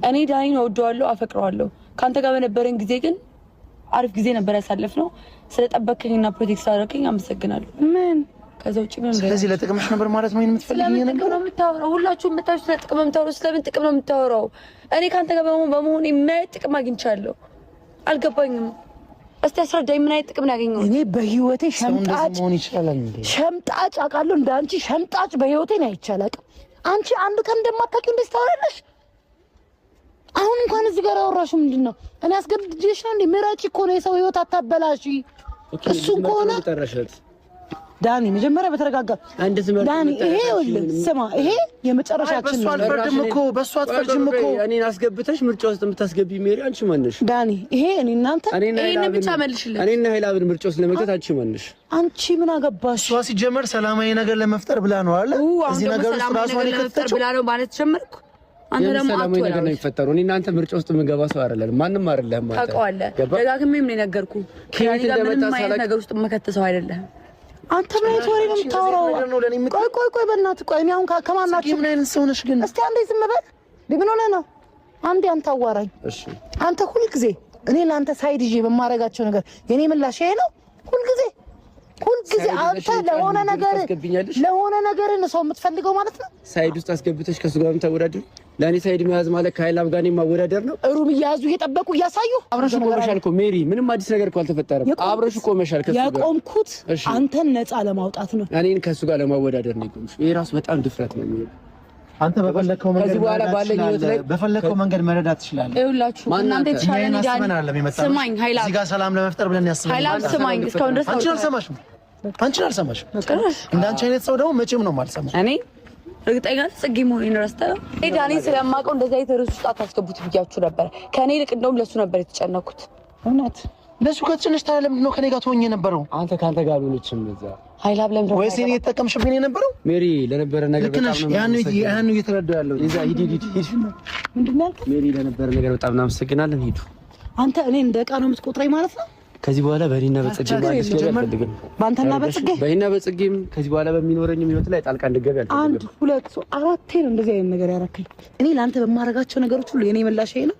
እኔ ዳኒን እወደዋለሁ አፈቅረዋለሁ ካንተ ጋር በነበረን ጊዜ ግን አሪፍ ጊዜ ነበር ያሳለፍነው ስለጠበቀኝና ፕሮቴክት ስላደረከኝ አመሰግናለሁ ምን ከዛ ውጪ ምን ስለዚህ ለጥቅምሽ ነበር ማለት ነው የምትፈልጊኝ ነገር ነው የምታወራው ሁላችሁም የምታዩት ለጥቅም የምታወራው ስለምን ጥቅም ነው የምታወራው እኔ ካንተ ጋር በመሆን የማይጥ ጥቅም አግኝቻለሁ አልገባኝም እስቲ አስረዳኝ ምን አይነት ጥቅም ያገኘው እኔ በህይወቴ ሸምጣጭ አውቃለሁ እንዳንቺ ሸምጣጭ በህይወቴ ነው አይቻላል አንቺ አንድ ቀን እንደማታውቂው እንደዚህ ታወራለሽ አሁን እንኳን እዚህ ጋር አወራሽው ምንድነው እኔ አስገድጄሽ ነው እንዴ ምራጭ እኮ ነው የሰው ህይወት አታበላሽ እሱን ከሆነ ዳኒ መጀመሪያ በተረጋጋ ዳኒ ይሄ ስማ ይሄ የመጨረሻችን ነው በሷ አትፈርጂም እኮ እኔን አስገብተሽ ምርጫ ውስጥ የምታስገቢ ሜሪ አንቺ ማነሽ ዳኒ ይሄ እኔ እናንተ እኔን ብቻ መልሽልኝ እኔና ሄላብን ምርጫ ውስጥ ለመግባት አንቺ ማነሽ አንቺ ምን አገባሽ እሷ ሲጀመር ሰላማዊ ነገር ለመፍጠር ብላ ነው አይደል እዚህ ነገር ውስጥ ራሷን ለመፍጠር ብላ ነው ማለት ጀመርኩ አንተ ደግሞ ሰላማዊ ነገር ነው የሚፈጠረው እኔ እናንተ ምርጫ ውስጥ የምገባ ሰው አይደለም ማንንም አይደለም ማለት ታውቀዋለህ ደጋግሜም ነው ነገርኩ ከኔ ጋር ምንም አይነት ነገር ውስጥ መከተሰው አይደለም አንተ ምን ወሬ ነው የምታወራው? ቆይ በእናትህ ቆይ እኔ አሁን ከማናችሁ ምን አይነት ሰው ነሽ ግን? እስቲ አንዴ ዝም በል። ምን ሆነህ ነው? አንዴ አንተ አዋራኝ። እሺ አንተ ሁልጊዜ እኔ ለአንተ ሳይድ ይዤ በማረጋቸው ነገር የኔ ምላሽ ይሄ ነው? ሁልጊዜ አንተ ለሆነ ነገር ነው ሰው የምትፈልገው ማለት ነው? ሳይድ ውስጥ አስገብተሽ ከሱ ጋር ተወዳደር ለኔ ሳይድ መያዝ ማለት ከሀይላም ጋር ማወዳደር ነው። ሩም እያያዙ እየጠበቁ እያሳዩ አብረሽ ቆመሻል እኮ ሜሪ፣ ምንም አዲስ ነገር እኮ አልተፈጠረም። አብረሽ ቆመሻል ከሱ ጋር። ያቆምኩት አንተን ነፃ ለማውጣት ነው፣ እኔን ከሱ ጋር ለማወዳደር ነው የቆምሽ። ይሄ ራሱ በጣም ድፍረት ነው የሚሆነው። አንተ በፈለከው መንገድ መረዳት ትችላለህ። ይኸውላችሁ እናንተ ተሻለን ዳኒ ስማኝ፣ ሀይላም እዚህ ጋር ሰላም ለመፍጠር ብለን ያስባል። ሀይላም ስማኝ፣ እስካሁን ድረስ አንቺን አልሰማሽም። እንዳንቺ አይነት ሰው ደግሞ መቼም ነው የማልሰማው እኔ እርግጠኛ ጽጌ መሆኔን ረስተኸው ዳኒ ስለማውቀው እንደዛ የተረሱ ውስጥ አታስገቡት ብያችሁ ነበር። ከኔ ይልቅ እንደውም ለሱ ነበር የተጨነኩት። እውነት ለሱ ከተጨነሽ ታዲያ ለምንድን ነው ከኔ ጋር ትሆኚ የነበረው? አንተ ካንተ ጋር አልሆነችም እዛ ሀይላብ ለምን ወይስ እኔ የተጠቀምሽብኝ የነበረው? ሜሪ ለነበረ ነገር በጣም ነው ያን እየተረዳሁ ያለው እዛ ሂድ ምንድን ነው ያልከኝ? ሜሪ ለነበረ ነገር በጣም እናመሰግናለን። ሂዱ። አንተ እኔ እንደ ዕቃ ነው የምትቆጥረኝ ማለት ነው? ከዚህ በኋላ በእኔና በጽጌ ማለት ነው ባንተና በጽጌ በእኔና በጽጌም ከዚህ በኋላ በሚኖረኝም ህይወት ላይ ጣልቃ እንድገባ ያልፈልግም። 1 2 3 4 ነው እንደዚህ አይነት ነገር ያረከኝ። እኔ ላንተ በማረጋቸው ነገሮች ሁሉ የኔ ምላሽ ይሄ ነው።